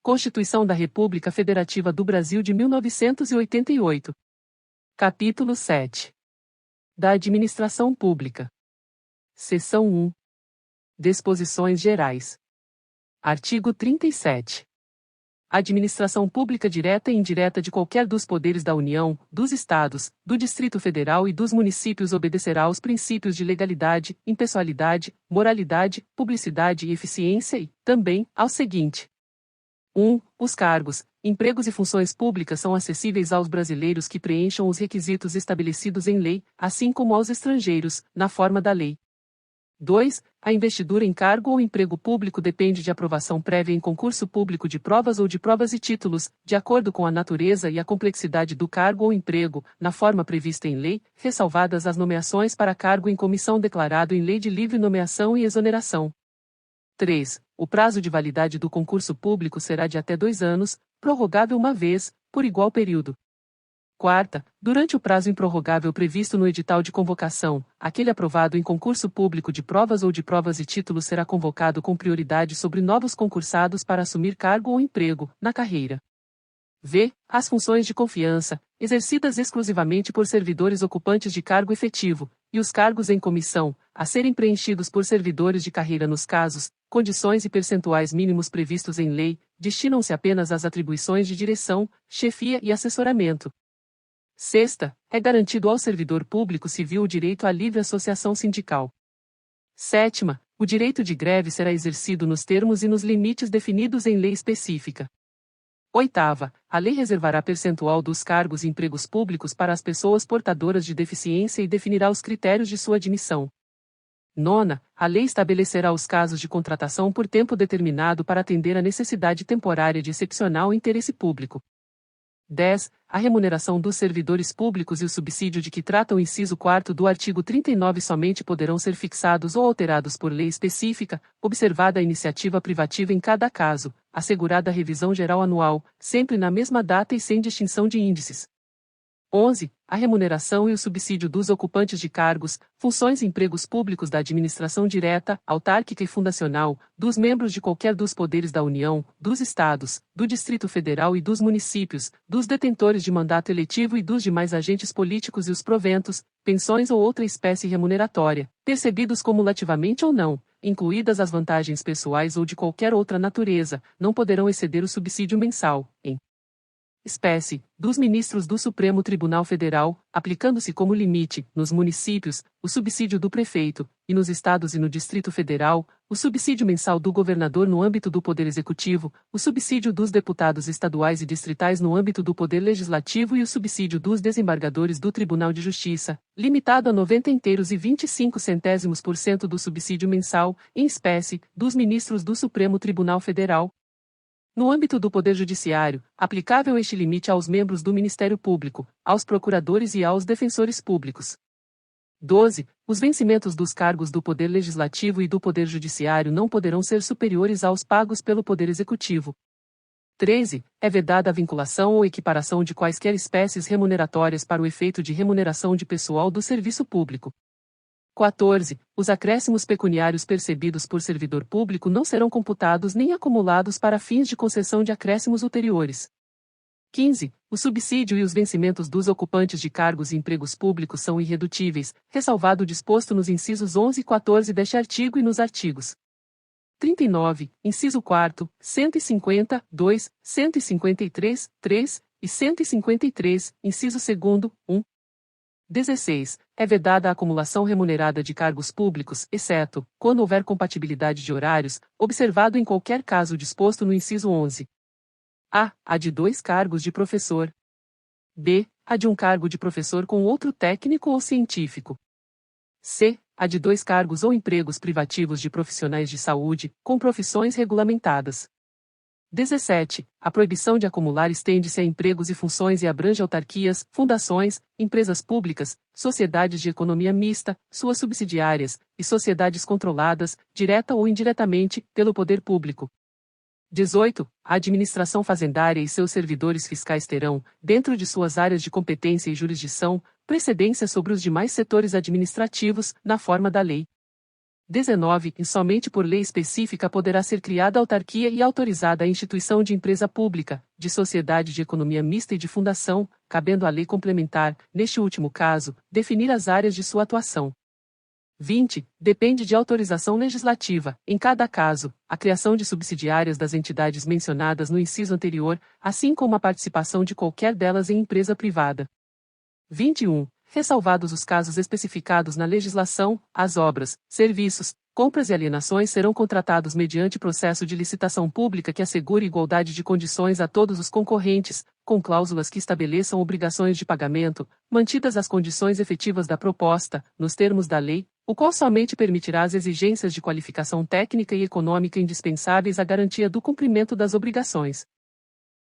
Constituição da República Federativa do Brasil de 1988. Capítulo 7. Da Administração Pública. Seção 1. Disposições Gerais. Artigo 37. A administração pública direta e indireta de qualquer dos poderes da União, dos Estados, do Distrito Federal e dos municípios obedecerá aos princípios de legalidade, impessoalidade, moralidade, publicidade e eficiência e, também, ao seguinte. 1. Os cargos, empregos e funções públicas são acessíveis aos brasileiros que preencham os requisitos estabelecidos em lei, assim como aos estrangeiros, na forma da lei. 2. A investidura em cargo ou emprego público depende de aprovação prévia em concurso público de provas ou de provas e títulos, de acordo com a natureza e a complexidade do cargo ou emprego, na forma prevista em lei, ressalvadas as nomeações para cargo em comissão declarado em lei de livre nomeação e exoneração. 3. O prazo de validade do concurso público será de até 2 anos, prorrogável uma vez, por igual período. 4. Durante o prazo improrrogável previsto no edital de convocação, aquele aprovado em concurso público de provas ou de provas e títulos será convocado com prioridade sobre novos concursados para assumir cargo ou emprego, na carreira. V. As funções de confiança, exercidas exclusivamente por servidores ocupantes de cargo efetivo, e os cargos em comissão, a serem preenchidos por servidores de carreira nos casos, condições e percentuais mínimos previstos em lei, destinam-se apenas às atribuições de direção, chefia e assessoramento. 6. É garantido ao servidor público civil o direito à livre associação sindical. 7. O direito de greve será exercido nos termos e nos limites definidos em lei específica. 8. A lei reservará percentual dos cargos e empregos públicos para as pessoas portadoras de deficiência e definirá os critérios de sua admissão. 9. A lei estabelecerá os casos de contratação por tempo determinado para atender à necessidade temporária de excepcional interesse público. 10. A remuneração dos servidores públicos e o subsídio de que trata o inciso 4º do artigo 39 somente poderão ser fixados ou alterados por lei específica, observada a iniciativa privativa em cada caso, assegurada a revisão geral anual, sempre na mesma data e sem distinção de índices. 11. A remuneração e o subsídio dos ocupantes de cargos, funções e empregos públicos da administração direta, autárquica e fundacional, dos membros de qualquer dos poderes da União, dos Estados, do Distrito Federal e dos municípios, dos detentores de mandato eletivo e dos demais agentes políticos e os proventos, pensões ou outra espécie remuneratória, percebidos cumulativamente ou não, incluídas as vantagens pessoais ou de qualquer outra natureza, não poderão exceder o subsídio mensal, em espécie, dos ministros do Supremo Tribunal Federal, aplicando-se como limite, nos municípios, o subsídio do prefeito, e nos estados e no Distrito Federal, o subsídio mensal do governador no âmbito do Poder Executivo, o subsídio dos deputados estaduais e distritais no âmbito do Poder Legislativo e o subsídio dos desembargadores do Tribunal de Justiça, limitado a 90,25% do subsídio mensal, em espécie, dos ministros do Supremo Tribunal Federal. No âmbito do Poder Judiciário, aplicável este limite aos membros do Ministério Público, aos procuradores e aos defensores públicos. 12. Os vencimentos dos cargos do Poder Legislativo e do Poder Judiciário não poderão ser superiores aos pagos pelo Poder Executivo. 13. É vedada a vinculação ou equiparação de quaisquer espécies remuneratórias para o efeito de remuneração de pessoal do serviço público. 14. Os acréscimos pecuniários percebidos por servidor público não serão computados nem acumulados para fins de concessão de acréscimos ulteriores. 15. O subsídio e os vencimentos dos ocupantes de cargos e empregos públicos são irredutíveis, ressalvado o disposto nos incisos 11 e 14 deste artigo e nos artigos 39, inciso 4º, 150, 2, 153, 3 e 153, inciso 2º, 1. 16. É vedada a acumulação remunerada de cargos públicos, exceto, quando houver compatibilidade de horários, observado em qualquer caso disposto no inciso 11. A. A de 2 cargos de professor. B. A de um cargo de professor com outro técnico ou científico. C. A de 2 cargos ou empregos privativos de profissionais de saúde, com profissões regulamentadas. 17. A proibição de acumular estende-se a empregos e funções e abrange autarquias, fundações, empresas públicas, sociedades de economia mista, suas subsidiárias, e sociedades controladas, direta ou indiretamente, pelo poder público. 18. A administração fazendária e seus servidores fiscais terão, dentro de suas áreas de competência e jurisdição, precedência sobre os demais setores administrativos, na forma da lei. 19. E somente por lei específica poderá ser criada autarquia e autorizada a instituição de empresa pública, de sociedade de economia mista e de fundação, cabendo à lei complementar, neste último caso, definir as áreas de sua atuação. 20. Depende de autorização legislativa, em cada caso, a criação de subsidiárias das entidades mencionadas no inciso anterior, assim como a participação de qualquer delas em empresa privada. 21. Ressalvados os casos especificados na legislação, as obras, serviços, compras e alienações serão contratados mediante processo de licitação pública que assegure igualdade de condições a todos os concorrentes, com cláusulas que estabeleçam obrigações de pagamento, mantidas as condições efetivas da proposta, nos termos da lei, o qual somente permitirá as exigências de qualificação técnica e econômica indispensáveis à garantia do cumprimento das obrigações.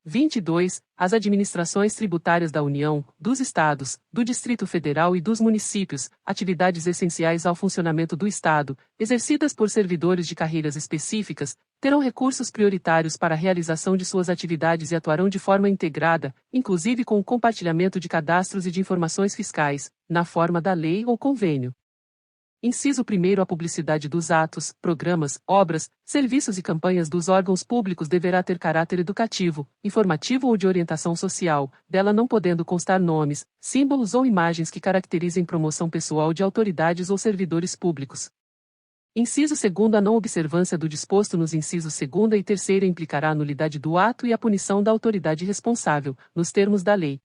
22. As administrações tributárias da União, dos Estados, do Distrito Federal e dos municípios, atividades essenciais ao funcionamento do Estado, exercidas por servidores de carreiras específicas, terão recursos prioritários para a realização de suas atividades e atuarão de forma integrada, inclusive com o compartilhamento de cadastros e de informações fiscais, na forma da lei ou convênio. Inciso 1. A publicidade dos atos, programas, obras, serviços e campanhas dos órgãos públicos deverá ter caráter educativo, informativo ou de orientação social, dela não podendo constar nomes, símbolos ou imagens que caracterizem promoção pessoal de autoridades ou servidores públicos. Inciso 2. A não observância do disposto nos incisos 2 e 3 implicará a nulidade do ato e a punição da autoridade responsável, nos termos da lei.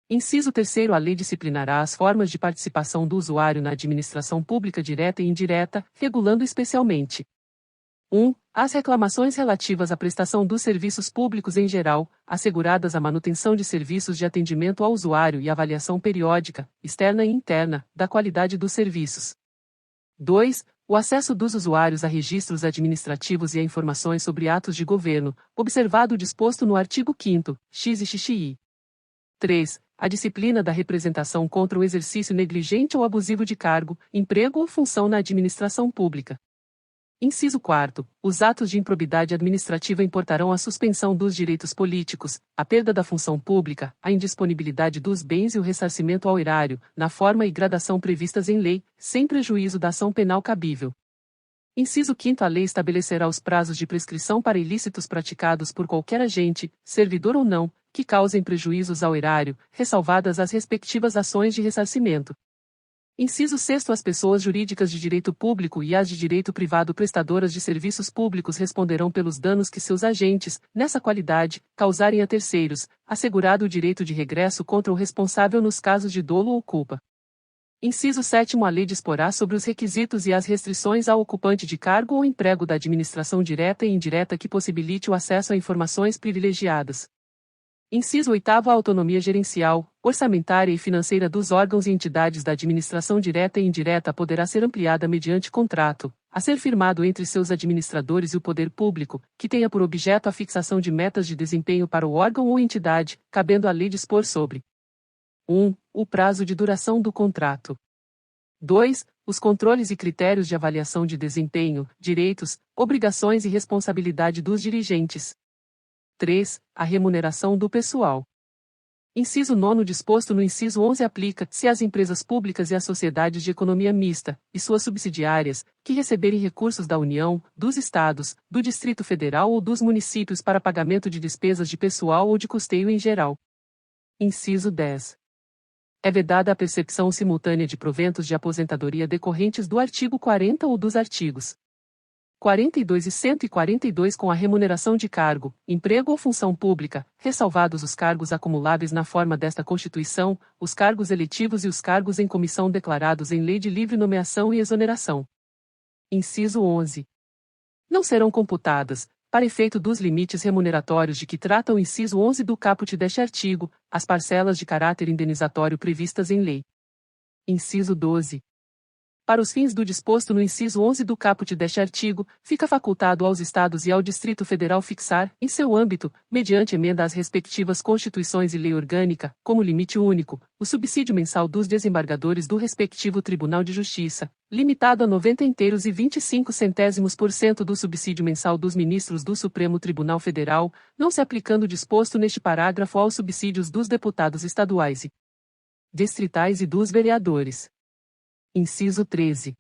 Inciso 3. A lei disciplinará as formas de participação do usuário na administração pública direta e indireta, regulando especialmente: 1. As reclamações relativas à prestação dos serviços públicos em geral, asseguradas a manutenção de serviços de atendimento ao usuário e avaliação periódica, externa e interna, da qualidade dos serviços. 2. O acesso dos usuários a registros administrativos e a informações sobre atos de governo, observado o disposto no artigo 5º, x e xxi. 3. A disciplina da representação contra o exercício negligente ou abusivo de cargo, emprego ou função na administração pública. Inciso 4. Os atos de improbidade administrativa importarão a suspensão dos direitos políticos, a perda da função pública, a indisponibilidade dos bens e o ressarcimento ao erário, na forma e gradação previstas em lei, sem prejuízo da ação penal cabível. Inciso 5. A lei estabelecerá os prazos de prescrição para ilícitos praticados por qualquer agente, servidor ou não, que causem prejuízos ao erário, ressalvadas as respectivas ações de ressarcimento. Inciso 6. As pessoas jurídicas de direito público e as de direito privado prestadoras de serviços públicos responderão pelos danos que seus agentes, nessa qualidade, causarem a terceiros, assegurado o direito de regresso contra o responsável nos casos de dolo ou culpa. Inciso 7. A lei disporá sobre os requisitos e as restrições ao ocupante de cargo ou emprego da administração direta e indireta que possibilite o acesso a informações privilegiadas. Inciso 8. A autonomia gerencial, orçamentária e financeira dos órgãos e entidades da administração direta e indireta poderá ser ampliada mediante contrato, a ser firmado entre seus administradores e o poder público, que tenha por objeto a fixação de metas de desempenho para o órgão ou entidade, cabendo à lei dispor sobre: 1. O prazo de duração do contrato. 2. Os controles e critérios de avaliação de desempenho, direitos, obrigações e responsabilidade dos dirigentes. 3. A remuneração do pessoal. Inciso 9. Disposto no inciso 11 aplica-se às empresas públicas e às sociedades de economia mista, e suas subsidiárias, que receberem recursos da União, dos Estados, do Distrito Federal ou dos municípios para pagamento de despesas de pessoal ou de custeio em geral. Inciso 10. É vedada a percepção simultânea de proventos de aposentadoria decorrentes do artigo 40 ou dos artigos 42 e 142 com a remuneração de cargo, emprego ou função pública, ressalvados os cargos acumuláveis na forma desta Constituição, os cargos eletivos e os cargos em comissão declarados em lei de livre nomeação e exoneração. Inciso 11. Não serão computadas, para efeito dos limites remuneratórios de que trata o inciso 11 do caput deste artigo, as parcelas de caráter indenizatório previstas em lei. Inciso 12. Para os fins do disposto no inciso 11 do caput deste artigo, fica facultado aos Estados e ao Distrito Federal fixar, em seu âmbito, mediante emenda às respectivas Constituições e lei orgânica, como limite único, o subsídio mensal dos desembargadores do respectivo Tribunal de Justiça, limitado a 90,25% do subsídio mensal dos ministros do Supremo Tribunal Federal, não se aplicando o disposto neste parágrafo aos subsídios dos deputados estaduais e distritais e dos vereadores. Inciso 13.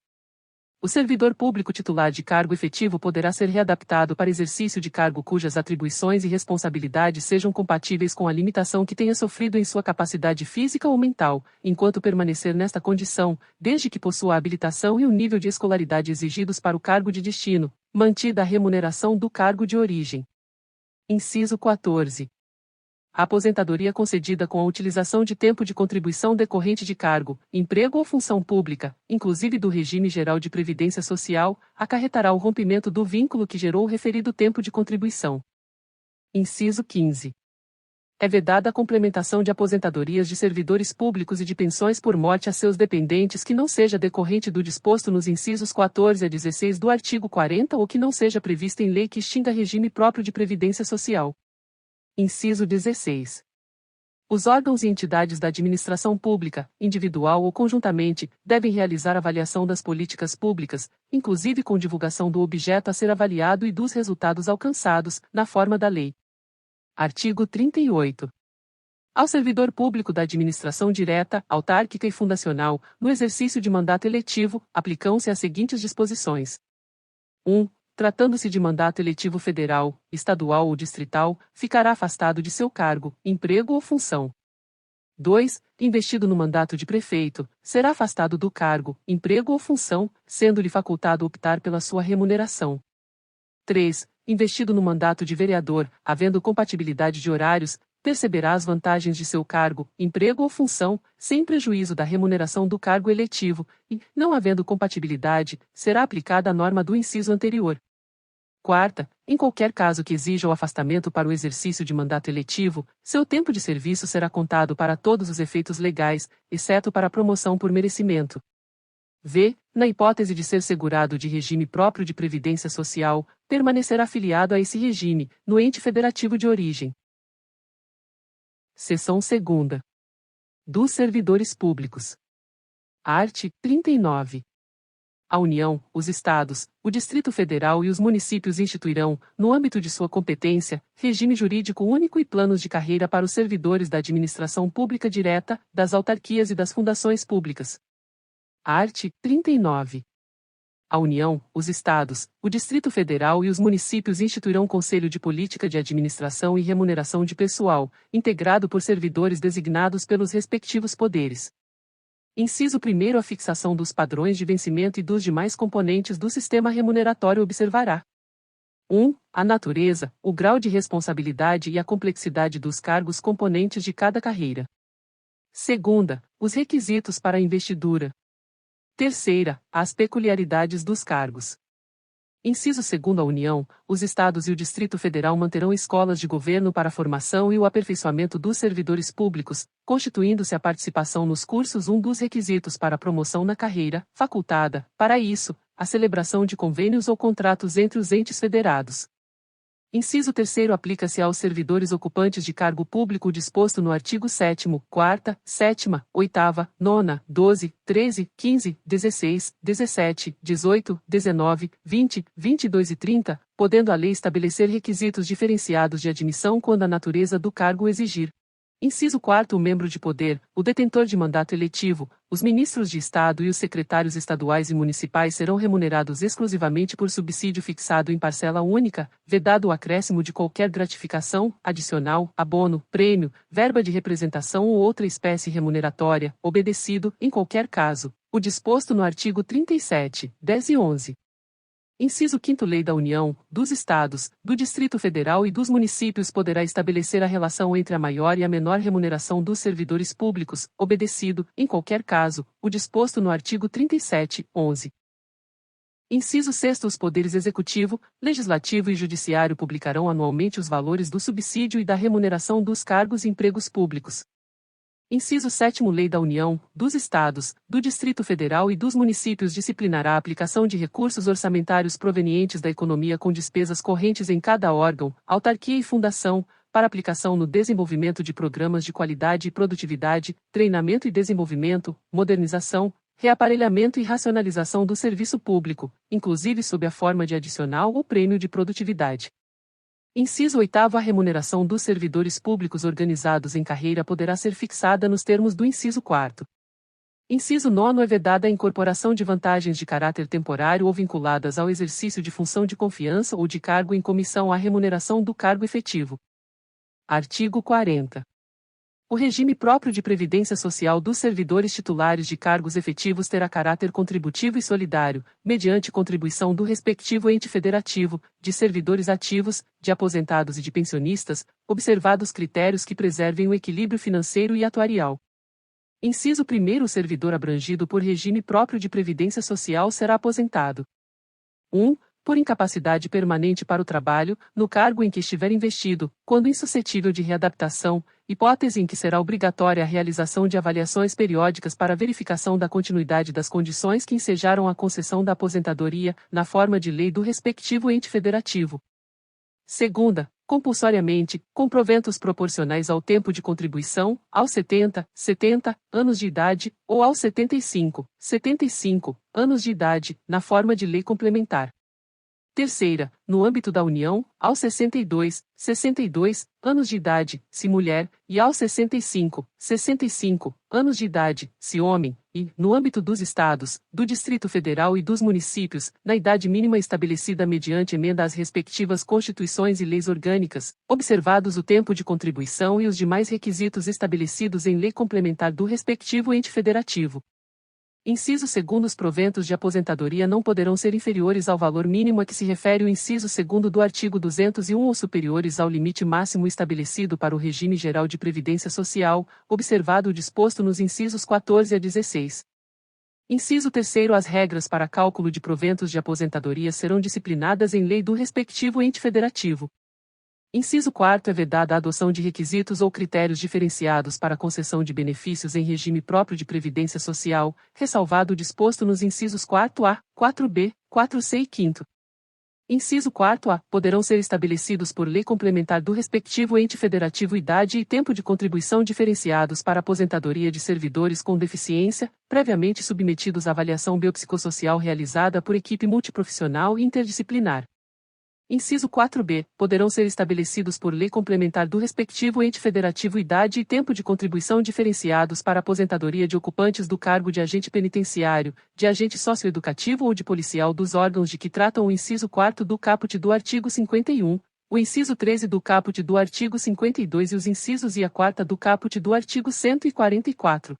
O servidor público titular de cargo efetivo poderá ser readaptado para exercício de cargo cujas atribuições e responsabilidades sejam compatíveis com a limitação que tenha sofrido em sua capacidade física ou mental, enquanto permanecer nesta condição, desde que possua a habilitação e o nível de escolaridade exigidos para o cargo de destino, mantida a remuneração do cargo de origem. Inciso 14. A aposentadoria concedida com a utilização de tempo de contribuição decorrente de cargo, emprego ou função pública, inclusive do regime geral de previdência social, acarretará o rompimento do vínculo que gerou o referido tempo de contribuição. Inciso 15. É vedada a complementação de aposentadorias de servidores públicos e de pensões por morte a seus dependentes que não seja decorrente do disposto nos incisos 14 a 16 do artigo 40 ou que não seja prevista em lei que extinga regime próprio de previdência social. Inciso 16. Os órgãos e entidades da administração pública, individual ou conjuntamente, devem realizar avaliação das políticas públicas, inclusive com divulgação do objeto a ser avaliado e dos resultados alcançados, na forma da lei. Artigo 38. Ao servidor público da administração direta, autárquica e fundacional, no exercício de mandato eletivo, aplicam-se as seguintes disposições. 1. Tratando-se de mandato eletivo federal, estadual ou distrital, ficará afastado de seu cargo, emprego ou função. 2. Investido no mandato de prefeito, será afastado do cargo, emprego ou função, sendo-lhe facultado optar pela sua remuneração. 3. Investido no mandato de vereador, havendo compatibilidade de horários, perceberá as vantagens de seu cargo, emprego ou função, sem prejuízo da remuneração do cargo eletivo, e, não havendo compatibilidade, será aplicada a norma do inciso anterior. 4. Em qualquer caso que exija o afastamento para o exercício de mandato eletivo, seu tempo de serviço será contado para todos os efeitos legais, exceto para a promoção por merecimento. V. Na hipótese de ser segurado de regime próprio de previdência social, permanecerá afiliado a esse regime, no ente federativo de origem. Seção 2ª. Dos servidores públicos. Art. 39. A União, os Estados, o Distrito Federal e os municípios instituirão, no âmbito de sua competência, regime jurídico único e planos de carreira para os servidores da administração pública direta, das autarquias e das fundações públicas. Art. 39. A União, os Estados, o Distrito Federal e os municípios instituirão Conselho de Política de Administração e Remuneração de Pessoal, integrado por servidores designados pelos respectivos poderes. Inciso 1º. A fixação dos padrões de vencimento e dos demais componentes do sistema remuneratório observará. 1. A natureza, o grau de responsabilidade e a complexidade dos cargos componentes de cada carreira. 2. Os requisitos para a investidura. 3. As peculiaridades dos cargos. Inciso 2º. A União, os Estados e o Distrito Federal manterão escolas de governo para a formação e o aperfeiçoamento dos servidores públicos, constituindo-se a participação nos cursos um dos requisitos para a promoção na carreira, facultada, para isso, a celebração de convênios ou contratos entre os entes federados. Inciso 3º. Aplica-se aos servidores ocupantes de cargo público o disposto no artigo 7º, 4ª, 7ª, 8ª, 9ª, 12, 13, 15, 16, 17, 18, 19, 20, 22 e 30, podendo a lei estabelecer requisitos diferenciados de admissão quando a natureza do cargo o exigir. Inciso 4º. O membro de poder, o detentor de mandato eletivo, os ministros de Estado e os secretários estaduais e municipais serão remunerados exclusivamente por subsídio fixado em parcela única, vedado o acréscimo de qualquer gratificação, adicional, abono, prêmio, verba de representação ou outra espécie remuneratória, obedecido, em qualquer caso, o disposto no artigo 37, 10 e 11. Inciso 5º. Lei da União, dos Estados, do Distrito Federal e dos municípios poderá estabelecer a relação entre a maior e a menor remuneração dos servidores públicos, obedecido, em qualquer caso, o disposto no artigo 37, 11. Inciso 6º. Os poderes executivo, legislativo e judiciário publicarão anualmente os valores do subsídio e da remuneração dos cargos e empregos públicos. Inciso 7º. Lei da União, dos Estados, do Distrito Federal e dos municípios disciplinará a aplicação de recursos orçamentários provenientes da economia com despesas correntes em cada órgão, autarquia e fundação, para aplicação no desenvolvimento de programas de qualidade e produtividade, treinamento e desenvolvimento, modernização, reaparelhamento e racionalização do serviço público, inclusive sob a forma de adicional ou prêmio de produtividade. Inciso 8º. A remuneração dos servidores públicos organizados em carreira poderá ser fixada nos termos do inciso 4º. Inciso 9 é vedada a incorporação de vantagens de caráter temporário ou vinculadas ao exercício de função de confiança ou de cargo em comissão à remuneração do cargo efetivo. Artigo 40. O regime próprio de previdência social dos servidores titulares de cargos efetivos terá caráter contributivo e solidário, mediante contribuição do respectivo ente federativo, de servidores ativos, de aposentados e de pensionistas, observados critérios que preservem o equilíbrio financeiro e atuarial. Inciso 1. O servidor abrangido por regime próprio de previdência social será aposentado. 1. Por incapacidade permanente para o trabalho, no cargo em que estiver investido, quando insuscetível de readaptação, hipótese em que será obrigatória a realização de avaliações periódicas para verificação da continuidade das condições que ensejaram a concessão da aposentadoria, na forma de lei do respectivo ente federativo. Segunda, compulsoriamente, com proventos proporcionais ao tempo de contribuição, aos 70 anos de idade, ou aos 75 anos de idade, na forma de lei complementar. Terceira, no âmbito da União, aos 62 anos de idade, se mulher, e aos 65 anos de idade, se homem, e, no âmbito dos Estados, do Distrito Federal e dos municípios, na idade mínima estabelecida mediante emenda às respectivas constituições e leis orgânicas, observados o tempo de contribuição e os demais requisitos estabelecidos em lei complementar do respectivo ente federativo. Inciso 2. Os proventos de aposentadoria não poderão ser inferiores ao valor mínimo a que se refere o inciso 2º do artigo 201 ou superiores ao limite máximo estabelecido para o regime geral de previdência social, observado o disposto nos incisos 14 a 16. Inciso 3. As regras para cálculo de proventos de aposentadoria serão disciplinadas em lei do respectivo ente federativo. Inciso 4. É vedada a adoção de requisitos ou critérios diferenciados para a concessão de benefícios em regime próprio de previdência social, ressalvado o disposto nos incisos 4A, 4B, 4C e 5º. Inciso 4A. Poderão ser estabelecidos por lei complementar do respectivo ente federativo idade e tempo de contribuição diferenciados para a aposentadoria de servidores com deficiência, previamente submetidos à avaliação biopsicossocial realizada por equipe multiprofissional e interdisciplinar. Inciso 4b. Poderão ser estabelecidos por lei complementar do respectivo ente federativo idade e tempo de contribuição diferenciados para a aposentadoria de ocupantes do cargo de agente penitenciário, de agente socioeducativo ou de policial dos órgãos de que tratam o inciso 4º do caput do artigo 51, o inciso 13 do caput do artigo 52 e os incisos e a 4ª do caput do artigo 144.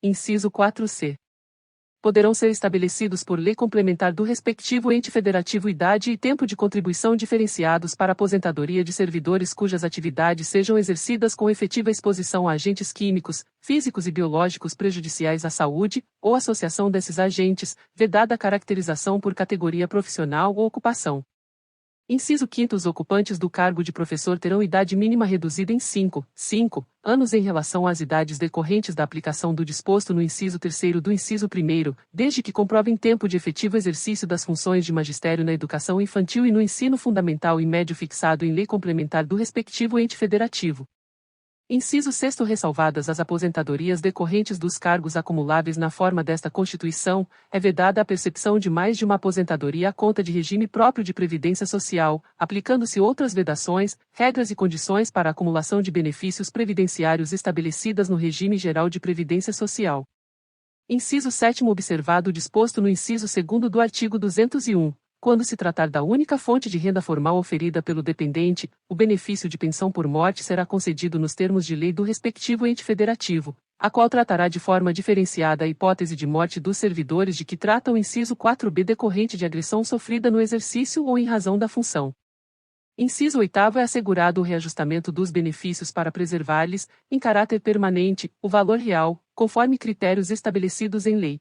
Inciso 4c. Poderão ser estabelecidos por lei complementar do respectivo ente federativo idade e tempo de contribuição diferenciados para a aposentadoria de servidores cujas atividades sejam exercidas com efetiva exposição a agentes químicos, físicos e biológicos prejudiciais à saúde, ou associação desses agentes, vedada a caracterização por categoria profissional ou ocupação. Inciso 5º. Os ocupantes do cargo de professor terão idade mínima reduzida em 5 anos em relação às idades decorrentes da aplicação do disposto no inciso 3º do inciso 1º, desde que comprovem tempo de efetivo exercício das funções de magistério na educação infantil e no ensino fundamental e médio fixado em lei complementar do respectivo ente federativo. Inciso 6º. Ressalvadas as aposentadorias decorrentes dos cargos acumuláveis na forma desta Constituição, é vedada a percepção de mais de uma aposentadoria à conta de regime próprio de previdência social, aplicando-se outras vedações, regras e condições para a acumulação de benefícios previdenciários estabelecidas no regime geral de previdência social. Inciso 7º. Observado o disposto no inciso 2º do artigo 201. Quando se tratar da única fonte de renda formal oferida pelo dependente, o benefício de pensão por morte será concedido nos termos de lei do respectivo ente federativo, a qual tratará de forma diferenciada a hipótese de morte dos servidores de que trata o inciso 4b decorrente de agressão sofrida no exercício ou em razão da função. Inciso 8º. É assegurado o reajustamento dos benefícios para preservar-lhes, em caráter permanente, o valor real, conforme critérios estabelecidos em lei.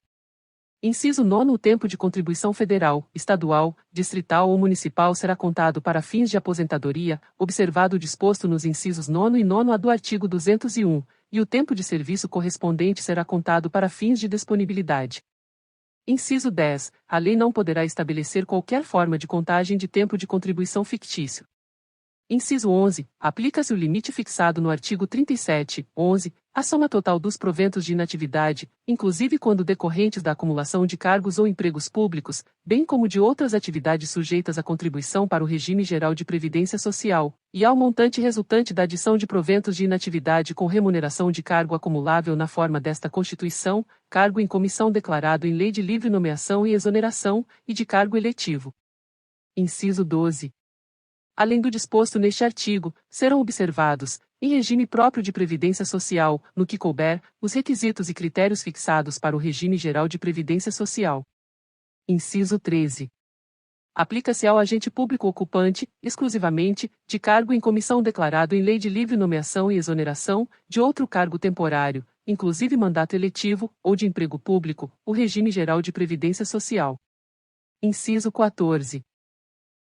Inciso 9. O tempo de contribuição federal, estadual, distrital ou municipal será contado para fins de aposentadoria, observado o disposto nos incisos 9º e 9º do artigo 201, e o tempo de serviço correspondente será contado para fins de disponibilidade. Inciso 10. A lei não poderá estabelecer qualquer forma de contagem de tempo de contribuição fictício. Inciso 11. Aplica-se o limite fixado no artigo 37, 11, à soma total dos proventos de inatividade, inclusive quando decorrentes da acumulação de cargos ou empregos públicos, bem como de outras atividades sujeitas à contribuição para o regime geral de previdência social, e ao montante resultante da adição de proventos de inatividade com remuneração de cargo acumulável na forma desta Constituição, cargo em comissão declarado em lei de livre nomeação e exoneração, e de cargo eletivo. Inciso 12. Além do disposto neste artigo, serão observados, em regime próprio de previdência social, no que couber, os requisitos e critérios fixados para o regime geral de previdência social. Inciso 13. Aplica-se ao agente público ocupante, exclusivamente, de cargo em comissão declarado em lei de livre nomeação e exoneração, de outro cargo temporário, inclusive mandato eletivo, ou de emprego público, o regime geral de previdência social. Inciso 14.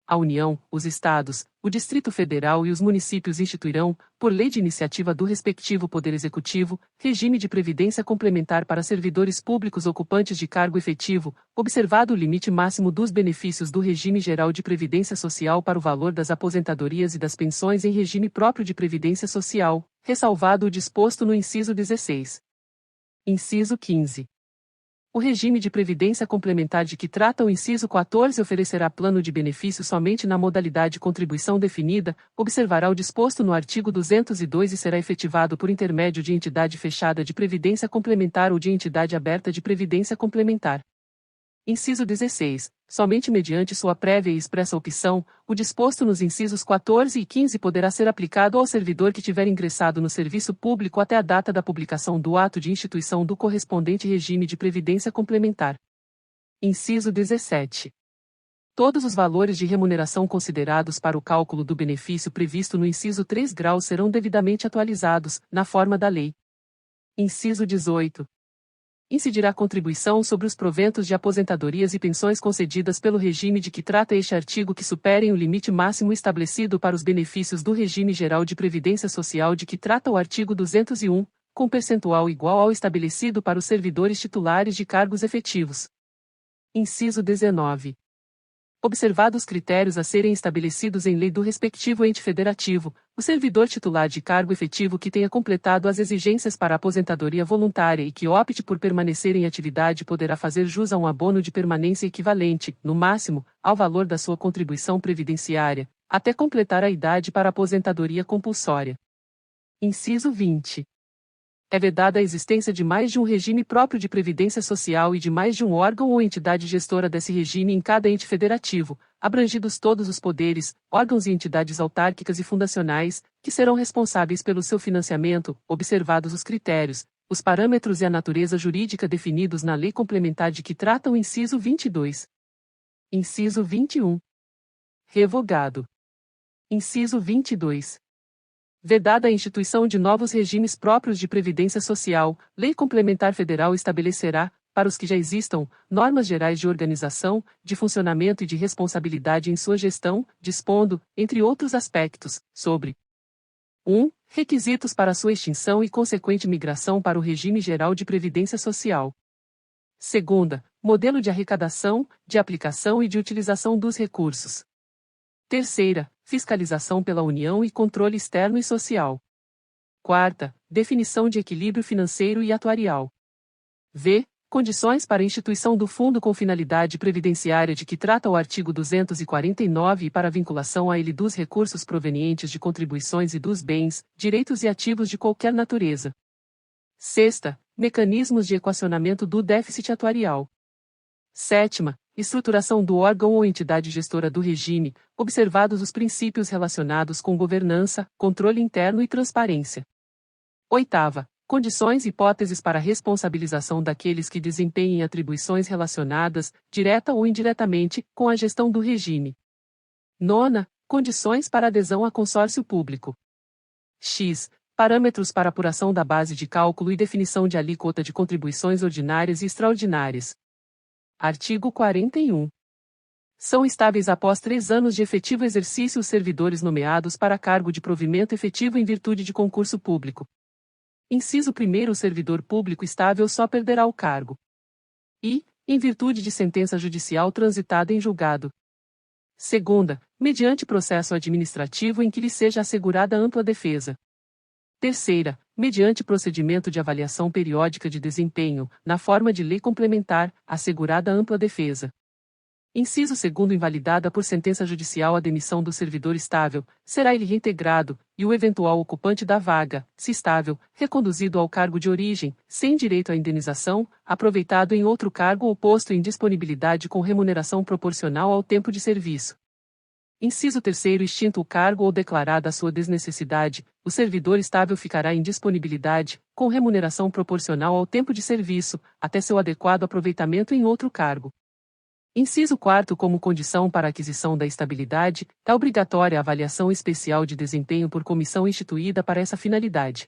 A União, os Estados, o Distrito Federal e os municípios instituirão, por lei de iniciativa do respectivo Poder Executivo, regime de previdência complementar para servidores públicos ocupantes de cargo efetivo, observado o limite máximo dos benefícios do regime geral de previdência social para o valor das aposentadorias e das pensões em regime próprio de previdência social, ressalvado o disposto no inciso 16. Inciso 15. O regime de previdência complementar de que trata o inciso 14 oferecerá plano de benefício somente na modalidade contribuição definida, observará o disposto no artigo 202 e será efetivado por intermédio de entidade fechada de previdência complementar ou de entidade aberta de previdência complementar. Inciso 16. Somente mediante sua prévia e expressa opção, o disposto nos incisos 14 e 15 poderá ser aplicado ao servidor que tiver ingressado no serviço público até a data da publicação do ato de instituição do correspondente regime de previdência complementar. Inciso 17. Todos os valores de remuneração considerados para o cálculo do benefício previsto no inciso 3 graus serão devidamente atualizados, na forma da lei. Inciso 18. Incidirá contribuição sobre os proventos de aposentadorias e pensões concedidas pelo regime de que trata este artigo que superem o limite máximo estabelecido para os benefícios do regime geral de previdência social de que trata o artigo 201, com percentual igual ao estabelecido para os servidores titulares de cargos efetivos. Inciso 19. Observados os critérios a serem estabelecidos em lei do respectivo ente federativo, o servidor titular de cargo efetivo que tenha completado as exigências para a aposentadoria voluntária e que opte por permanecer em atividade poderá fazer jus a um abono de permanência equivalente, no máximo, ao valor da sua contribuição previdenciária, até completar a idade para a aposentadoria compulsória. Inciso 20. É vedada a existência de mais de um regime próprio de previdência social e de mais de um órgão ou entidade gestora desse regime em cada ente federativo, abrangidos todos os poderes, órgãos e entidades autárquicas e fundacionais, que serão responsáveis pelo seu financiamento, observados os critérios, os parâmetros e a natureza jurídica definidos na lei complementar de que trata o inciso 22. Inciso 21. Revogado. Inciso 22. Vedada a instituição de novos regimes próprios de previdência social, Lei Complementar Federal estabelecerá, para os que já existam, normas gerais de organização, de funcionamento e de responsabilidade em sua gestão, dispondo, entre outros aspectos, sobre 1. Requisitos para sua extinção e consequente migração para o regime geral de previdência social. 2. Modelo de arrecadação, de aplicação e de utilização dos recursos. 3. Fiscalização pela União e controle externo e social. 4. Definição de equilíbrio financeiro e atuarial. V. Condições para a instituição do fundo com finalidade previdenciária de que trata o artigo 249 e para a vinculação a ele dos recursos provenientes de contribuições e dos bens, direitos e ativos de qualquer natureza. 6. Mecanismos de equacionamento do déficit atuarial. 7. Estruturação do órgão ou entidade gestora do regime, observados os princípios relacionados com governança, controle interno e transparência. 8. Condições e hipóteses para a responsabilização daqueles que desempenhem atribuições relacionadas, direta ou indiretamente, com a gestão do regime. 9. Condições para adesão a consórcio público. X. Parâmetros para apuração da base de cálculo e definição de alíquota de contribuições ordinárias e extraordinárias. Artigo 41. São estáveis após 3 anos de efetivo exercício os servidores nomeados para cargo de provimento efetivo em virtude de concurso público. Inciso 1. O servidor público estável só perderá o cargo. E, em virtude de sentença judicial transitada em julgado. 2. mediante processo administrativo em que lhe seja assegurada ampla defesa. Terceira, mediante procedimento de avaliação periódica de desempenho, na forma de lei complementar, assegurada ampla defesa. Inciso 2º, invalidada por sentença judicial a demissão do servidor estável, será ele reintegrado, e o eventual ocupante da vaga, se estável, reconduzido ao cargo de origem, sem direito à indenização, aproveitado em outro cargo ou posto em disponibilidade com remuneração proporcional ao tempo de serviço. Inciso 3º, extinto o cargo ou declarada a sua desnecessidade, o servidor estável ficará em disponibilidade, com remuneração proporcional ao tempo de serviço, até seu adequado aproveitamento em outro cargo. Inciso 4º, como condição para a aquisição da estabilidade, é obrigatória a avaliação especial de desempenho por comissão instituída para essa finalidade.